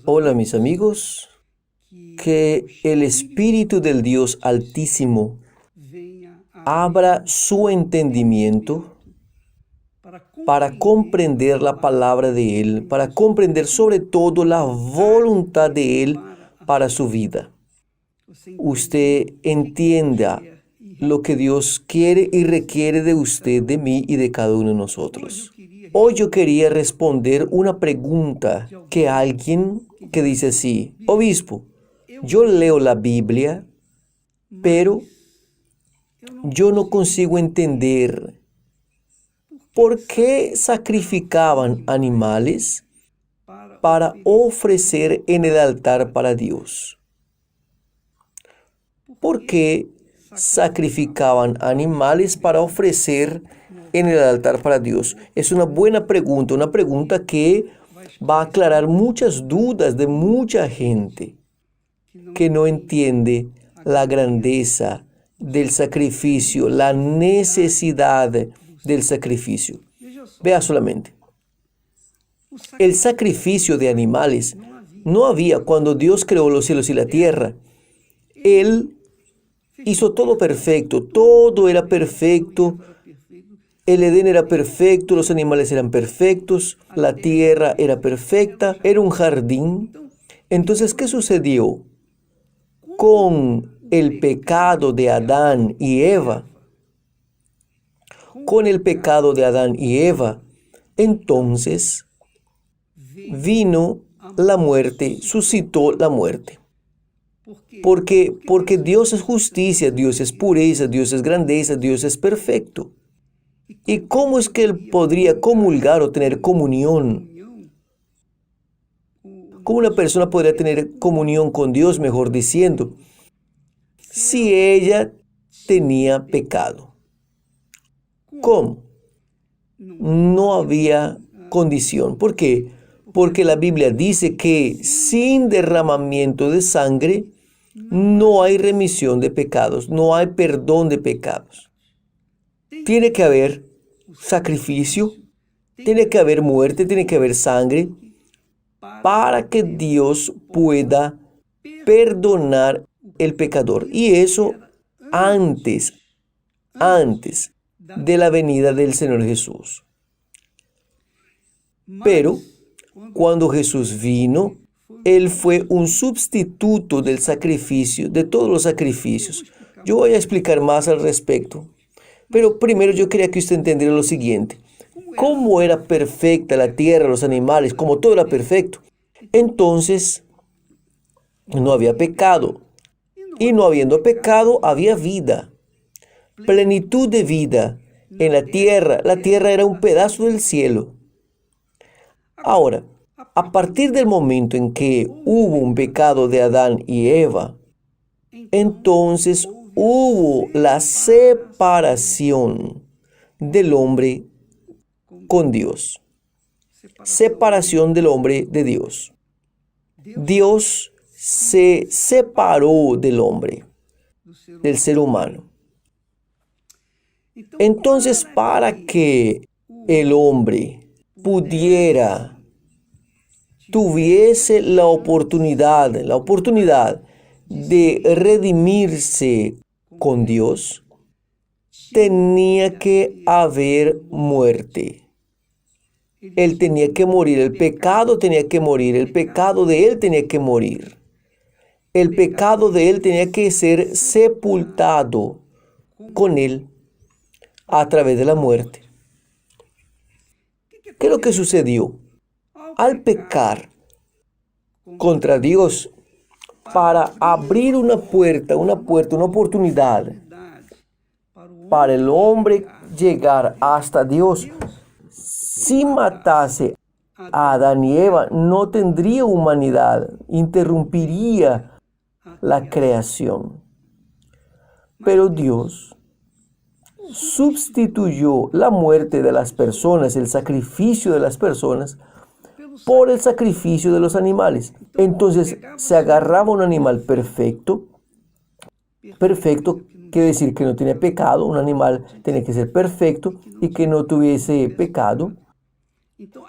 Hola mis amigos, que el Espíritu del Dios Altísimo abra su entendimiento para comprender la palabra de Él, para comprender sobre todo la voluntad de Él para su vida. Usted entienda lo que Dios quiere y requiere de usted, de mí y de cada uno de nosotros. Hoy yo quería responder una pregunta que alguien que dice así: obispo, yo leo la Biblia, pero yo no consigo entender por qué sacrificaban animales para ofrecer en el altar para Dios. ¿Por qué sacrificaban animales para ofrecer en el altar para Dios? Es una buena pregunta, una pregunta que va a aclarar muchas dudas de mucha gente que no entiende la grandeza del sacrificio, la necesidad del sacrificio. Vea solamente, el sacrificio de animales no había cuando Dios creó los cielos y la tierra. Él hizo todo perfecto, todo era perfecto. El Edén era perfecto, los animales eran perfectos, la tierra era perfecta, era un jardín. Entonces, ¿qué sucedió con el pecado de Adán y Eva? Con el pecado de Adán y Eva, entonces vino la muerte, suscitó la muerte. Porque Dios es justicia, Dios es pureza, Dios es grandeza, Dios es perfecto. ¿Y cómo es que Él podría comulgar o tener comunión? ¿Cómo una persona podría tener comunión con Dios, mejor diciendo, si ella tenía pecado? ¿Cómo? No había condición. ¿Por qué? Porque la Biblia dice que sin derramamiento de sangre no hay remisión de pecados, no hay perdón de pecados. Tiene que haber sacrificio, tiene que haber muerte, tiene que haber sangre para que Dios pueda perdonar el pecador. Y eso antes de la venida del Señor Jesús. Pero cuando Jesús vino, Él fue un sustituto del sacrificio, de todos los sacrificios. Yo voy a explicar más al respecto. Pero primero yo quería que usted entendiera lo siguiente. ¿Cómo era perfecta la tierra, los animales, como todo era perfecto? Entonces, no había pecado. Y no habiendo pecado, había vida. Plenitud de vida en la tierra. La tierra era un pedazo del cielo. Ahora, a partir del momento en que hubo un pecado de Adán y Eva, entonces hubo la separación del hombre con Dios. Separación del hombre de Dios. Dios se separó del hombre, del ser humano. Entonces, para que el hombre tuviese la oportunidad de redimirse con Dios, tenía que haber muerte. Él tenía que morir, el pecado tenía que morir, el pecado de él tenía que morir. El pecado de él tenía que ser sepultado con él a través de la muerte. ¿Qué es lo que sucedió? Al pecar contra Dios, para abrir una oportunidad para el hombre llegar hasta Dios, si matase a Adán y Eva, no tendría humanidad, interrumpiría la creación. Pero Dios sustituyó la muerte de las personas, el sacrificio de las personas, por el sacrificio de los animales. Entonces se agarraba un animal perfecto. Perfecto quiere decir que no tiene pecado. Un animal tiene que ser perfecto y que no tuviese pecado.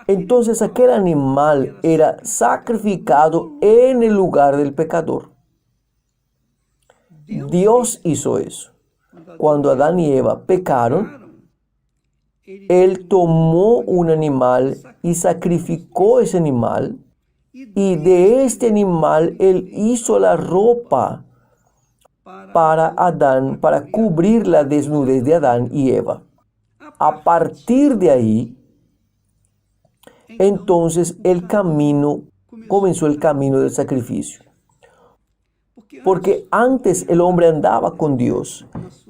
Entonces aquel animal era sacrificado en el lugar del pecador. Dios hizo eso. Cuando Adán y Eva pecaron, Él tomó un animal y sacrificó ese animal. Y de este animal Él hizo la ropa para Adán, para cubrir la desnudez de Adán y Eva. A partir de ahí, entonces comenzó el camino del sacrificio. Porque antes el hombre andaba con Dios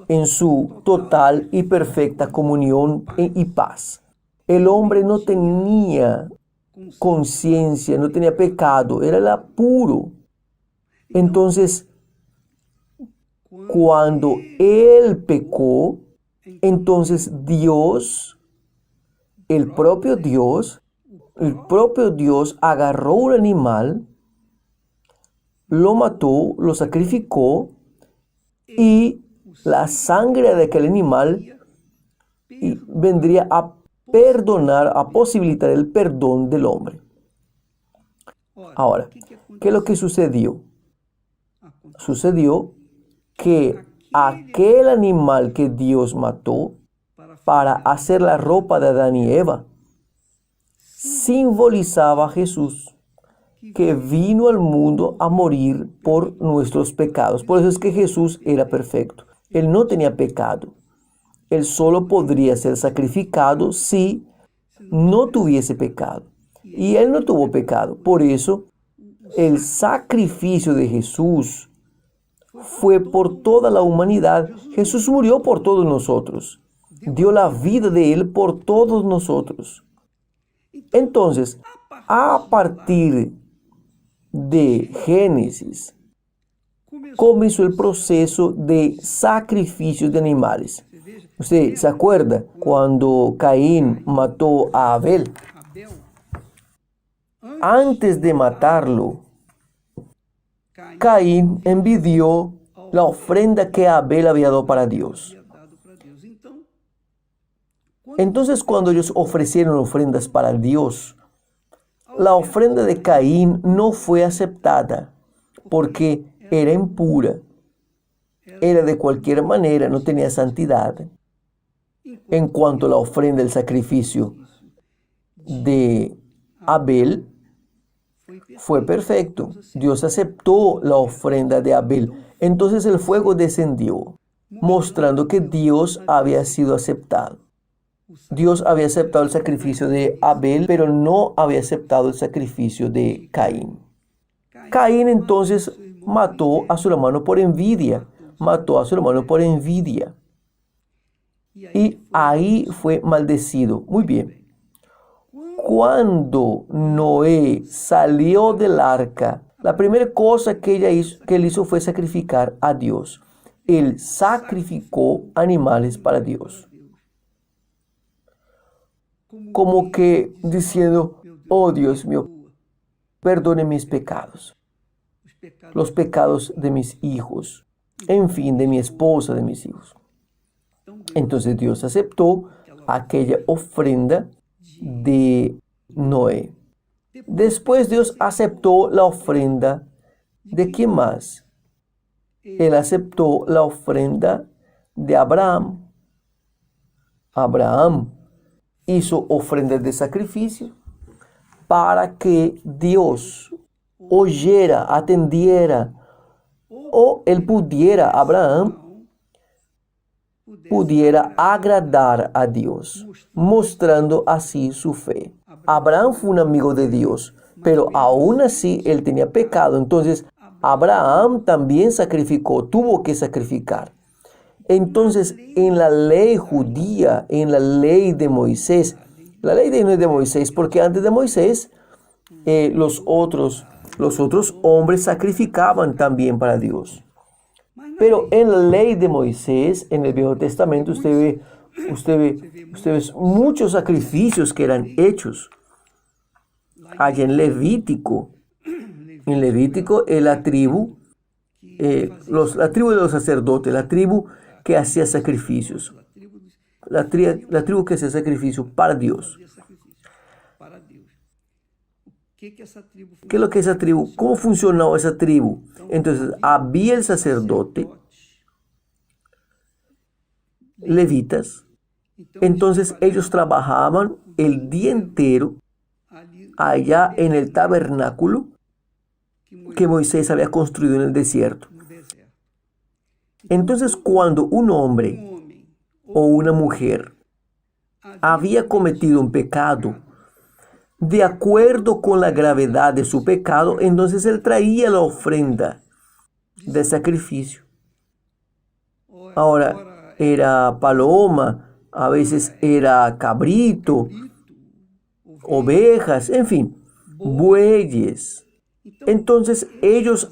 en su total y perfecta comunión y paz. El hombre no tenía conciencia, no tenía pecado, era puro. Entonces, cuando él pecó, entonces Dios, el propio Dios agarró un animal, lo mató, lo sacrificó y la sangre de aquel animal vendría a perdonar, a posibilitar el perdón del hombre. Ahora, ¿qué es lo que sucedió? Sucedió que aquel animal que Dios mató para hacer la ropa de Adán y Eva simbolizaba a Jesús, que vino al mundo a morir por nuestros pecados. Por eso es que Jesús era perfecto. Él no tenía pecado. Él solo podría ser sacrificado si no tuviese pecado. Y Él no tuvo pecado. Por eso, el sacrificio de Jesús fue por toda la humanidad. Jesús murió por todos nosotros. Dio la vida de Él por todos nosotros. Entonces, a partir de Génesis, comenzó el proceso de sacrificio de animales. Usted se acuerda cuando Caín mató a Abel. Antes de matarlo, Caín envidió la ofrenda que Abel había dado para Dios. Entonces, cuando ellos ofrecieron ofrendas para Dios, la ofrenda de Caín no fue aceptada porque era impura, era de cualquier manera, no tenía santidad. En cuanto a la ofrenda del sacrificio de Abel, fue perfecto. Dios aceptó la ofrenda de Abel. Entonces el fuego descendió, mostrando que Dios había sido aceptado. Dios había aceptado el sacrificio de Abel, pero no había aceptado el sacrificio de Caín. Caín entonces mató a su hermano por envidia. Y ahí fue maldecido. Muy bien. Cuando Noé salió del arca, la primera cosa que él hizo fue sacrificar a Dios. Él sacrificó animales para Dios. Como que diciendo, oh Dios mío, perdone mis pecados, los pecados de mis hijos, en fin, de mi esposa, de mis hijos. Entonces Dios aceptó aquella ofrenda de Noé. Después Dios aceptó la ofrenda de ¿quién más? Él aceptó la ofrenda de Abraham. Abraham hizo ofrendas de sacrificio para que Dios oyera, atendiera, o él pudiera, Abraham, pudiera agradar a Dios, mostrando así su fe. Abraham fue un amigo de Dios, pero aún así él tenía pecado. Entonces, Abraham también sacrificó, tuvo que sacrificar. Entonces, en la ley judía, en la ley de Moisés, la ley no es de Moisés, porque antes de Moisés, los otros hombres sacrificaban también para Dios. Pero en la ley de Moisés, en el Viejo Testamento, usted ve muchos sacrificios que eran hechos. Allá en Levítico, la tribu de los sacerdotes, la tribu que hacía sacrificios, la tribu que hacía sacrificio para Dios. ¿Qué es lo que esa tribu? ¿Cómo funcionaba esa tribu? Entonces, había el sacerdote, levitas. Entonces, ellos trabajaban el día entero allá en el tabernáculo que Moisés había construido en el desierto. Entonces, cuando un hombre o una mujer había cometido un pecado, de acuerdo con la gravedad de su pecado, entonces él traía la ofrenda de sacrificio. Ahora, era paloma, a veces era cabrito, ovejas, en fin, bueyes. Entonces ellos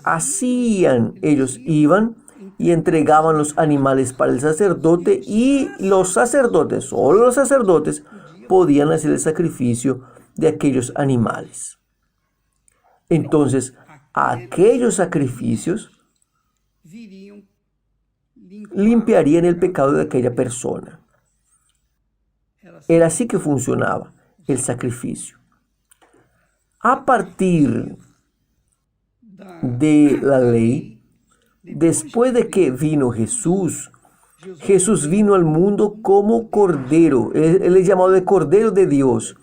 iban y entregaban los animales para el sacerdote, y los sacerdotes, solo los sacerdotes, podían hacer el sacrificio de aquellos animales. Entonces, aquellos sacrificios limpiarían el pecado de aquella persona. Era así que funcionaba el sacrificio. A partir de la ley, después de que vino Jesús, Jesús vino al mundo como Cordero. Él es llamado de Cordero de Dios.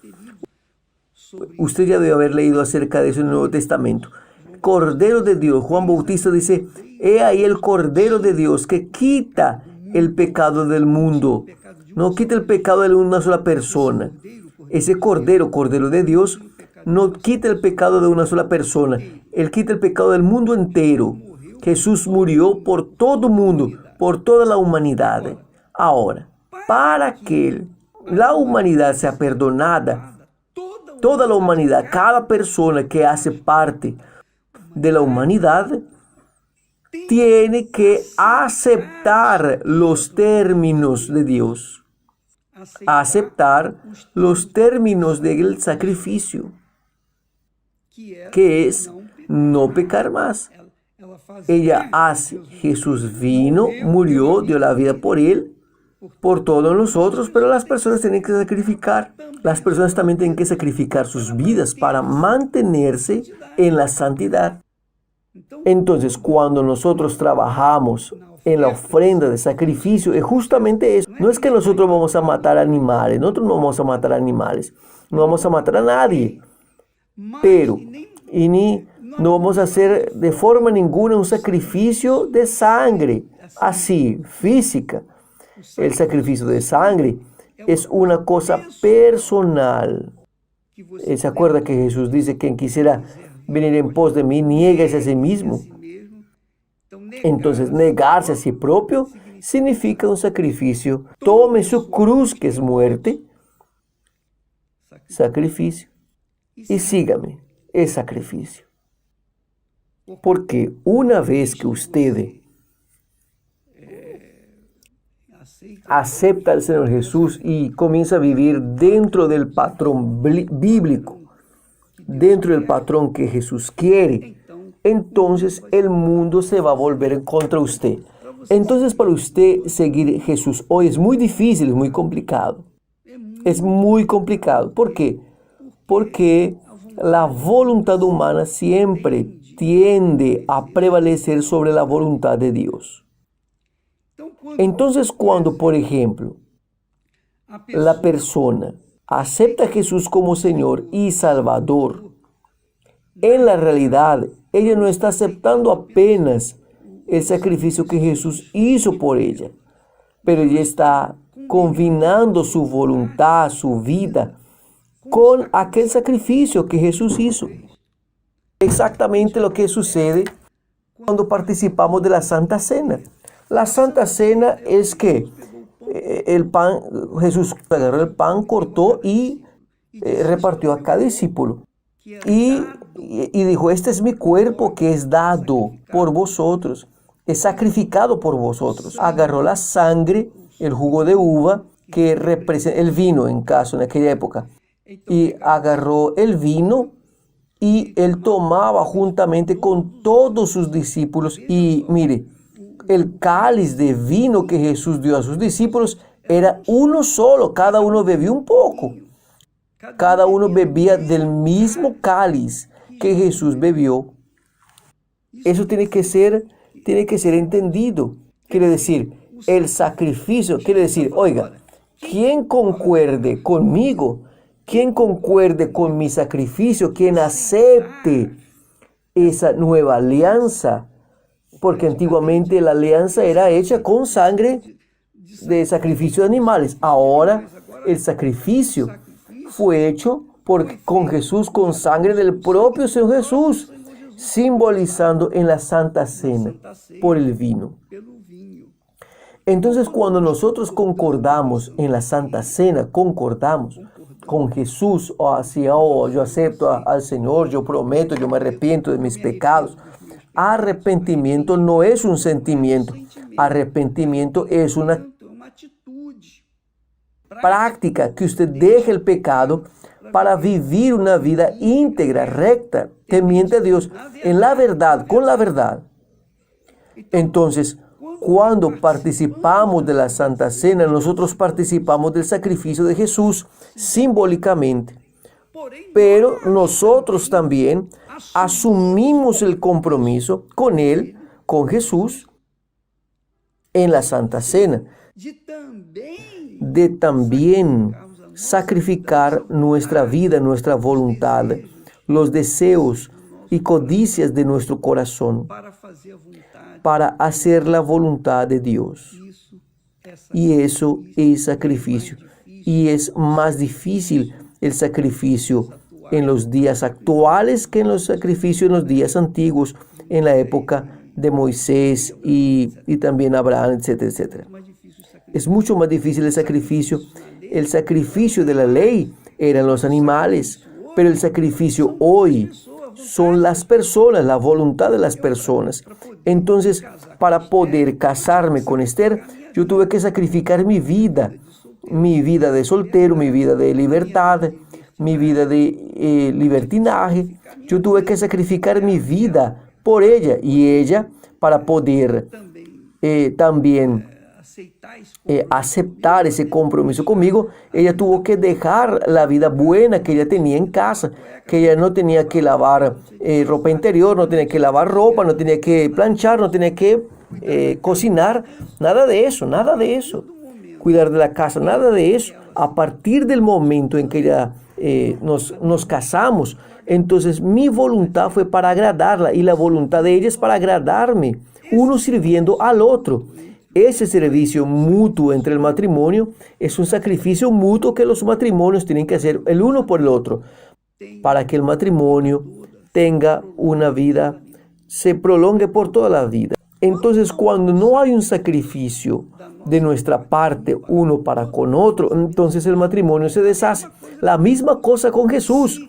Usted ya debe haber leído acerca de eso en el Nuevo Testamento. Cordero de Dios. Juan Bautista dice: he ahí el Cordero de Dios que quita el pecado del mundo. No quita el pecado de una sola persona. Ese Cordero de Dios, no quita el pecado de una sola persona. Él quita el pecado del mundo entero. Jesús murió por todo el mundo, por toda la humanidad. Ahora, para que la humanidad sea perdonada, toda la humanidad, cada persona que hace parte de la humanidad, tiene que aceptar los términos de Dios, aceptar los términos del sacrificio, que es no pecar más. Ella hace, Jesús vino, murió, dio la vida por él, por todos nosotros, pero las personas tienen que sacrificar. Las personas también tienen que sacrificar sus vidas para mantenerse en la santidad. Entonces, cuando nosotros trabajamos en la ofrenda de sacrificio, es justamente eso. No es que nosotros vamos a matar animales, nosotros no vamos a matar animales, no vamos a matar a nadie, pero no vamos a hacer de forma ninguna un sacrificio de sangre, así, física. El sacrificio de sangre es una cosa personal. ¿Se acuerda que Jesús dice: quien quisiera venir en pos de mí, niéguese a sí mismo? Entonces, negarse a sí propio significa un sacrificio. Tome su cruz, que es muerte, sacrificio, y sígame, es sacrificio. Porque una vez que usted acepta al Señor Jesús y comienza a vivir dentro del patrón bíblico, dentro del patrón que Jesús quiere, entonces el mundo se va a volver en contra de usted. Entonces, para usted seguir Jesús hoy es muy difícil, es muy complicado. Es muy complicado. ¿Por qué? Porque la voluntad humana siempre tiende a prevalecer sobre la voluntad de Dios. Entonces, cuando, por ejemplo, la persona acepta a Jesús como Señor y Salvador, en la realidad, ella no está aceptando apenas el sacrificio que Jesús hizo por ella, pero ella está combinando su voluntad, su vida, con aquel sacrificio que Jesús hizo. Exactamente lo que sucede cuando participamos de la Santa Cena. La Santa Cena es que el pan, Jesús agarró el pan, cortó y repartió a cada discípulo. Y dijo: este es mi cuerpo que es dado por vosotros, es sacrificado por vosotros. Agarró la sangre, el jugo de uva, que representa el vino en aquella época. Y agarró el vino y él tomaba juntamente con todos sus discípulos. Y mire, el cáliz de vino que Jesús dio a sus discípulos era uno solo, cada uno bebió un poco. Cada uno bebía del mismo cáliz que Jesús bebió. Eso tiene que ser entendido. Quiere decir, el sacrificio, quiere decir, oiga, quien concuerde conmigo, quien concuerde con mi sacrificio, quien acepte esa nueva alianza, porque antiguamente la alianza era hecha con sangre de sacrificio de animales. Ahora el sacrificio fue hecho con Jesús, con sangre del propio Señor Jesús, simbolizando en la Santa Cena por el vino. Entonces, cuando nosotros concordamos en la Santa Cena, concordamos con Jesús, o así, yo acepto al Señor, yo prometo, yo me arrepiento de mis pecados. Arrepentimiento no es un sentimiento, arrepentimiento es una práctica, que usted deje el pecado para vivir una vida íntegra, recta, temiente a Dios, en la verdad, con la verdad. Entonces, cuando participamos de la Santa Cena, nosotros participamos del sacrificio de Jesús simbólicamente. Pero nosotros también asumimos el compromiso con Él, con Jesús, en la Santa Cena, de también sacrificar nuestra vida, nuestra voluntad, los deseos y codicias de nuestro corazón para hacer la voluntad de Dios. Y eso es sacrificio. Y es más difícil el sacrificio en los días actuales que en los sacrificios en los días antiguos, en la época de Moisés y también Abraham, etcétera, etcétera. Es mucho más difícil el sacrificio. El sacrificio de la ley eran los animales, pero el sacrificio hoy son las personas, la voluntad de las personas. Entonces, para poder casarme con Esther, yo tuve que sacrificar mi vida de soltero, mi vida de libertad, mi vida de libertinaje. Yo tuve que sacrificar mi vida por ella, y ella, para poder también aceptar ese compromiso conmigo, ella tuvo que dejar la vida buena que ella tenía en casa, que ella no tenía que lavar ropa interior, no tenía que lavar ropa, no tenía que planchar, no tenía que cocinar, nada de eso, cuidar de la casa, nada de eso. A partir del momento en que ella nos casamos, entonces mi voluntad fue para agradarla y la voluntad de ella es para agradarme, uno sirviendo al otro. Ese servicio mutuo entre el matrimonio es un sacrificio mutuo que los matrimonios tienen que hacer el uno por el otro para que el matrimonio tenga una vida, se prolongue por toda la vida. Entonces, cuando no hay un sacrificio de nuestra parte uno para con otro, entonces el matrimonio se deshace. La misma cosa con Jesús.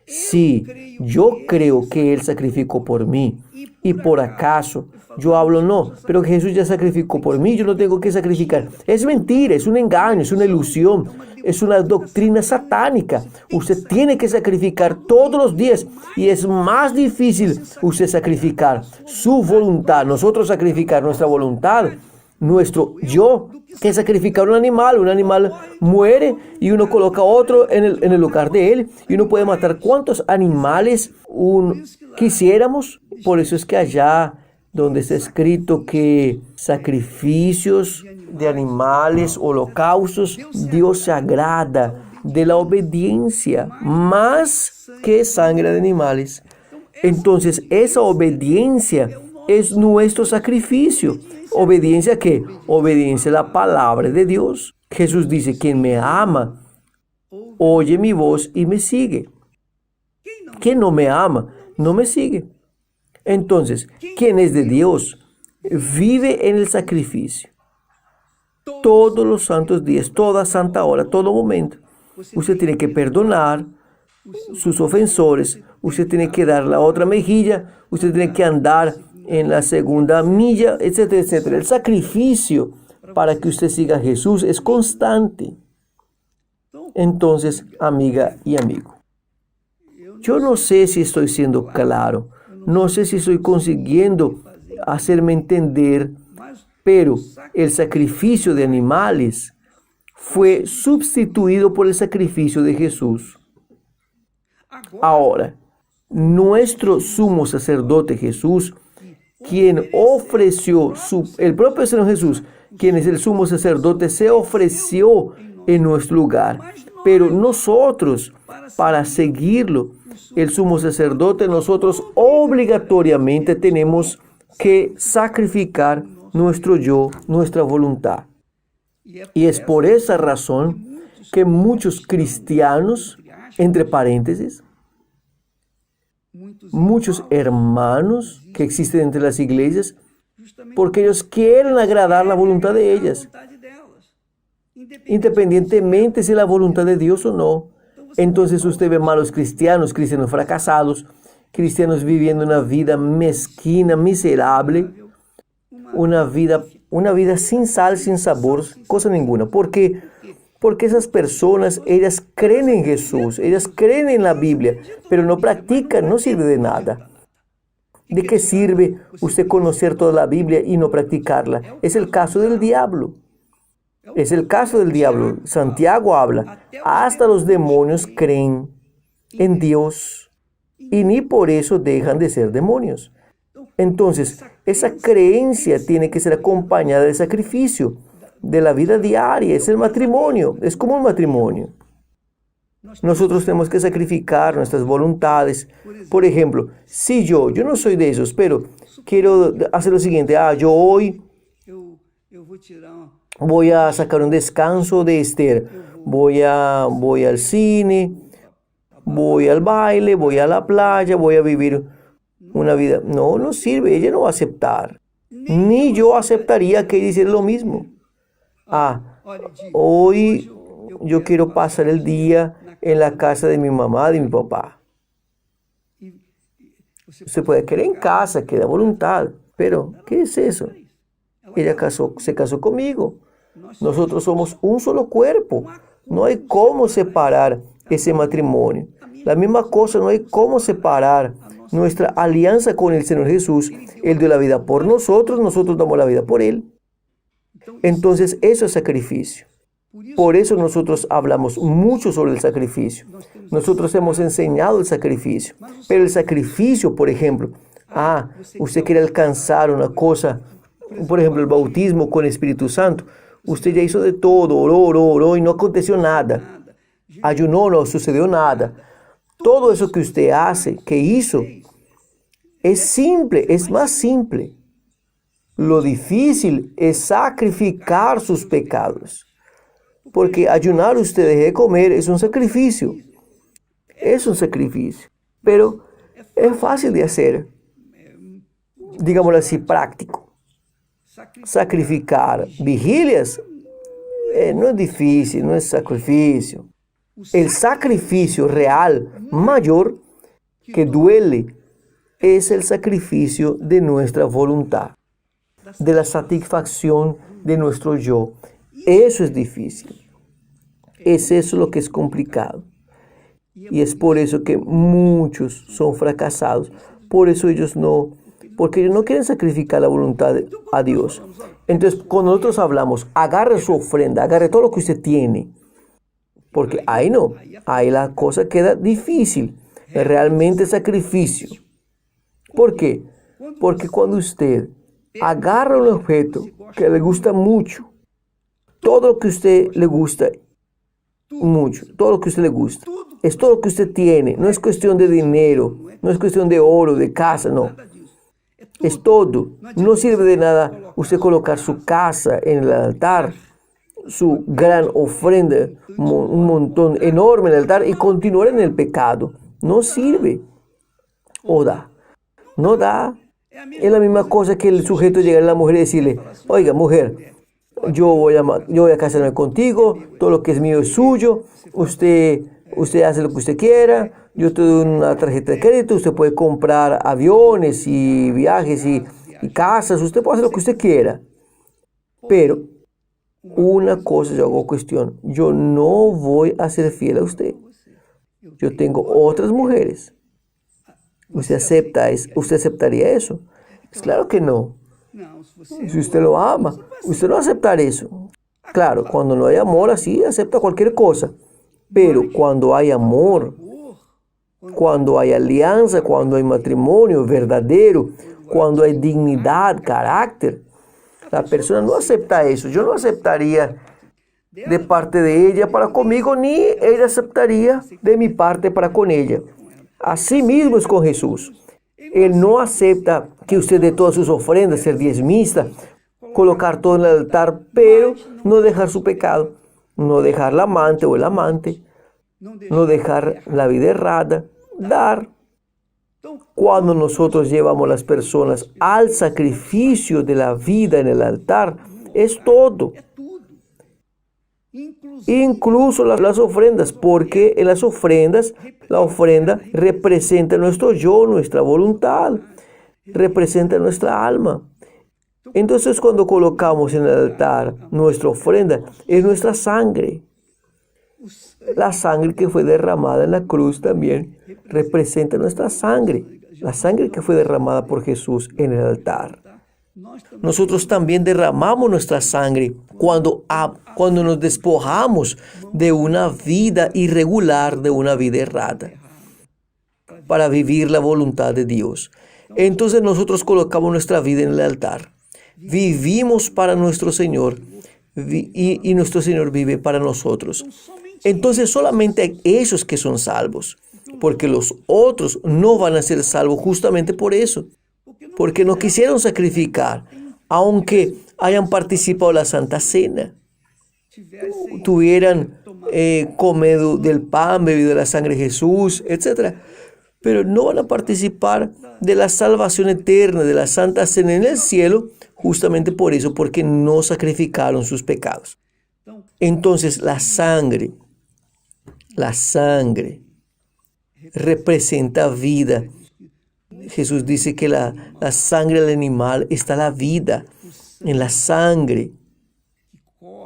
Sí, yo creo que Él sacrificó por mí y por acaso yo hablo no, pero Jesús ya sacrificó por mí, yo no tengo que sacrificar. Es mentira, es un engaño, es una ilusión, es una doctrina satánica. Usted tiene que sacrificar todos los días y es más difícil usted sacrificar su voluntad, nosotros sacrificar nuestra voluntad, nuestro yo, que sacrificar un animal. Un animal muere y uno coloca otro en el lugar de él y uno puede matar cuantos animales quisiéramos. Por eso es que allá donde está escrito que sacrificios de animales, holocaustos, Dios se agrada de la obediencia más que sangre de animales. Entonces, esa obediencia es nuestro sacrificio. ¿Obediencia a qué? Obediencia a la palabra de Dios. Jesús dice, quien me ama, oye mi voz y me sigue. Quien no me ama, no me sigue. Entonces, quien es de Dios, vive en el sacrificio. Todos los santos días, toda santa hora, todo momento. Usted tiene que perdonar sus ofensores. Usted tiene que dar la otra mejilla. Usted tiene que andar en la segunda milla, etcétera, etcétera. El sacrificio para que usted siga a Jesús es constante. Entonces, amiga y amigo, yo no sé si estoy siendo claro. No sé si estoy consiguiendo hacerme entender, pero el sacrificio de animales fue sustituido por el sacrificio de Jesús. Ahora, nuestro sumo sacerdote Jesús, quien ofreció, el propio Señor Jesús, quien es el sumo sacerdote, se ofreció en nuestro lugar. Pero nosotros, para seguirlo, el sumo sacerdote, nosotros obligatoriamente tenemos que sacrificar nuestro yo, nuestra voluntad. Y es por esa razón que muchos cristianos, entre paréntesis, muchos hermanos que existen entre las iglesias, porque ellos quieren agradar la voluntad de ellas, independientemente si es la voluntad de Dios o no. Entonces usted ve malos cristianos, cristianos fracasados, cristianos viviendo una vida mezquina, miserable, una vida sin sal, sin sabor, cosa ninguna. ¿Por qué? Porque esas personas, ellas creen en Jesús, ellas creen en la Biblia, pero no practican, no sirve de nada. ¿De qué sirve usted conocer toda la Biblia y no practicarla? Es el caso del diablo. Es el caso del diablo. Santiago habla, hasta los demonios creen en Dios y ni por eso dejan de ser demonios. Entonces, esa creencia tiene que ser acompañada de sacrificio, de la vida diaria. Es el matrimonio, es como un matrimonio. Nosotros tenemos que sacrificar nuestras voluntades. Por ejemplo, si yo no soy de esos, pero quiero hacer lo siguiente. Yo hoy voy a sacar un descanso de Esther. Voy al cine, voy al baile, voy a la playa, voy a vivir una vida. No sirve, ella no va a aceptar. Ni yo aceptaría que ella hiciera lo mismo. Hoy yo quiero pasar el día en la casa de mi mamá, de mi papá. Se puede quedar en casa, queda voluntad, pero ¿qué es eso? Ella se casó conmigo. Nosotros somos un solo cuerpo. No hay cómo separar ese matrimonio. La misma cosa, no hay cómo separar nuestra alianza con el Señor Jesús. Él dio la vida por nosotros, nosotros damos la vida por Él. Entonces, eso es sacrificio. Por eso nosotros hablamos mucho sobre el sacrificio. Nosotros hemos enseñado el sacrificio. Pero el sacrificio, por ejemplo, usted quiere alcanzar una cosa, por ejemplo, el bautismo con el Espíritu Santo. Usted ya hizo de todo, oró y no aconteció nada. Ayunó, no sucedió nada. Todo eso que usted hace, que hizo, es simple, es más simple. Lo difícil es sacrificar sus pecados. Porque ayunar, usted deje de comer, es un sacrificio. Es un sacrificio. Pero es fácil de hacer. Digámoslo así, práctico. Sacrificar vigilias no es difícil, no es sacrificio. El sacrificio real, mayor, que duele, es el sacrificio de nuestra voluntad, de la satisfacción de nuestro yo. Eso es difícil. Es eso lo que es complicado. Y es por eso que muchos son fracasados. Por eso porque ellos no quieren sacrificar la voluntad a Dios. Entonces, cuando nosotros hablamos, agarre su ofrenda, agarre todo lo que usted tiene. Porque ahí la cosa queda difícil. Es realmente sacrificio. ¿Por qué? Porque cuando usted agarra un objeto que le gusta mucho, todo lo que a usted le gusta mucho, todo lo que a usted le gusta, es todo lo que usted tiene. No es cuestión de dinero, no es cuestión de oro, de casa, no. Es todo. No sirve de nada usted colocar su casa en el altar, su gran ofrenda, un montón enorme en el altar y continuar en el pecado. No sirve. O da. No da. Es la misma cosa que el sujeto llega a la mujer y decirle, oiga, mujer, yo voy a casarme contigo, todo lo que es mío es suyo, usted hace lo que usted quiera, yo te doy una tarjeta de crédito, usted puede comprar aviones y viajes y casas, usted puede hacer lo que usted quiera. Pero una cosa yo hago cuestión, yo no voy a ser fiel a usted. Yo tengo otras mujeres. ¿Usted aceptaría eso? Pues claro que no. Si usted lo ama, usted no va a aceptar eso. Claro, cuando no hay amor así, acepta cualquier cosa. Pero cuando hay amor, cuando hay alianza, cuando hay matrimonio verdadero, cuando hay dignidad, carácter. La persona no acepta eso. Yo no aceptaría de parte de ella para conmigo, ni ella aceptaría de mi parte para con ella. Así mismo es con Jesús. Él no acepta que usted dé todas sus ofrendas, ser diezmista, colocar todo en el altar, pero no dejar su pecado, no dejar la amante o el amante, no dejar la vida errada, dar. Cuando nosotros llevamos a las personas al sacrificio de la vida en el altar, es todo. Incluso las ofrendas, porque en las ofrendas, la ofrenda representa nuestro yo, nuestra voluntad, representa nuestra alma. Entonces, cuando colocamos en el altar nuestra ofrenda, es nuestra sangre. La sangre que fue derramada en la cruz también representa nuestra sangre, la sangre que fue derramada por Jesús en el altar. Nosotros también derramamos nuestra sangre cuando nos despojamos de una vida irregular, de una vida errada, para vivir la voluntad de Dios. Entonces nosotros colocamos nuestra vida en el altar. Vivimos para nuestro Señor y nuestro Señor vive para nosotros. Entonces solamente hay esos que son salvos, porque los otros no van a ser salvos justamente por eso, porque no quisieron sacrificar, aunque hayan participado en la Santa Cena, tuvieran comido del pan, bebido de la sangre de Jesús, etc. Pero no van a participar de la salvación eterna, de la Santa Cena en el cielo, justamente por eso, porque no sacrificaron sus pecados. Entonces la sangre representa vida. Jesús dice que la sangre del animal está la vida en la sangre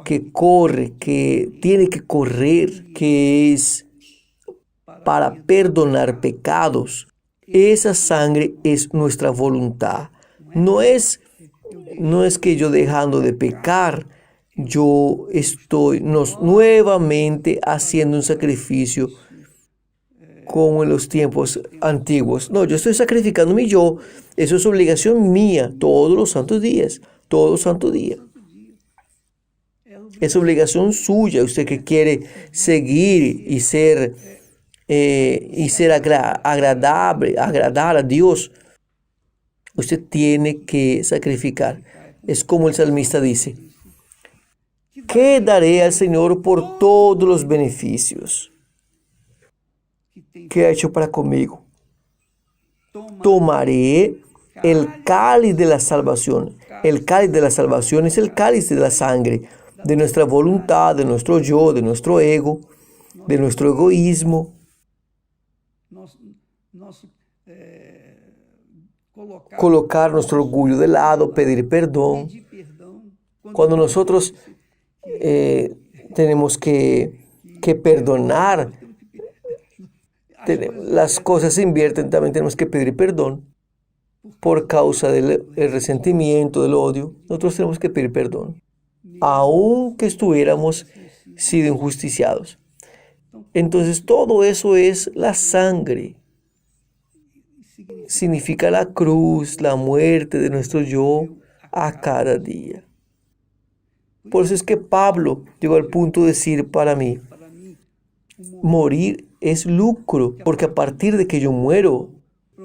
que corre, que tiene que correr, que es para perdonar pecados. Esa sangre es nuestra voluntad. No es que yo dejando de pecar, yo estoy nuevamente haciendo un sacrificio como en los tiempos antiguos. No, yo estoy sacrificando mi yo. Eso es obligación mía todos los santos días. Todo santo día. Es obligación suya. Usted que quiere seguir y ser agradar a Dios, usted tiene que sacrificar. Es como el salmista dice: ¿qué daré al Señor por todos los beneficios que ha hecho para conmigo? Tomaré el cáliz de la salvación. El cáliz de la salvación es el cáliz de la sangre, de nuestra voluntad, de nuestro yo, de nuestro ego, de nuestro egoísmo. Colocar nuestro orgullo de lado, pedir perdón. Cuando nosotros tenemos que perdonar, las cosas se invierten, también tenemos que pedir perdón por causa del resentimiento, del odio. Nosotros tenemos que pedir perdón, aunque estuviéramos sido injusticiados. Entonces todo eso es la sangre. Significa la cruz, la muerte de nuestro yo a cada día. Por eso es que Pablo llegó al punto de decir: para mí, morir es lucro, porque a partir de que yo muero,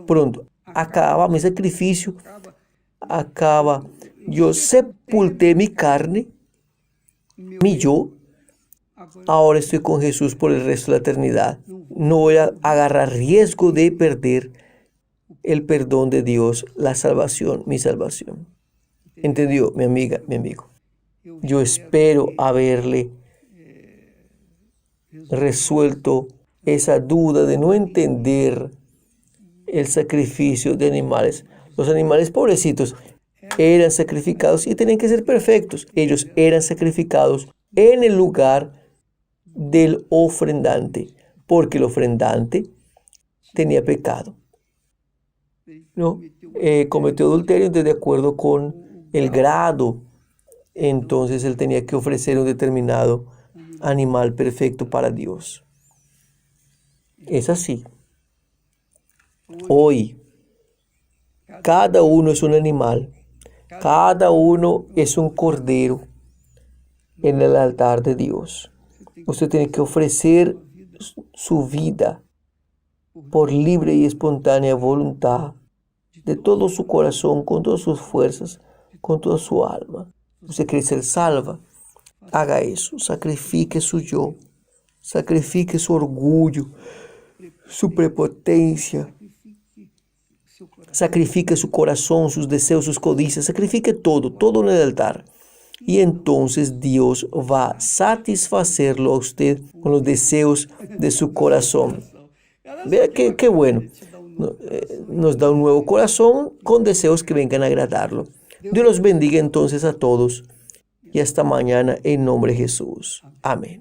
pronto, acaba mi sacrificio, yo sepulté mi carne, mi yo, ahora estoy con Jesús por el resto de la eternidad. No voy a agarrar riesgo de perder el perdón de Dios, la salvación, mi salvación. ¿Entendió, mi amiga, mi amigo? Yo espero haberle resuelto esa duda de no entender el sacrificio de animales. Los animales pobrecitos eran sacrificados y tenían que ser perfectos. Ellos eran sacrificados en el lugar del ofrendante, porque el ofrendante tenía pecado, ¿no? Cometió adulterio, entonces, de acuerdo con el grado, entonces él tenía que ofrecer un determinado animal perfecto para Dios. Es así. Hoy, cada uno es un animal, cada uno es un cordero en el altar de Dios. Usted tiene que ofrecer su vida por libre y espontánea voluntad, de todo su corazón, con todas sus fuerzas, con toda su alma. Usted quiere ser salva, haga eso, sacrifique su yo, sacrifique su orgullo, su prepotencia, sacrifique su corazón, sus deseos, sus codicias, sacrifique todo, todo en el altar. Y entonces Dios va a satisfacerlo a usted con los deseos de su corazón. Vea qué bueno. Nos da un nuevo corazón con deseos que vengan a agradarlo. Dios los bendiga entonces a todos y hasta mañana en nombre de Jesús. Amén.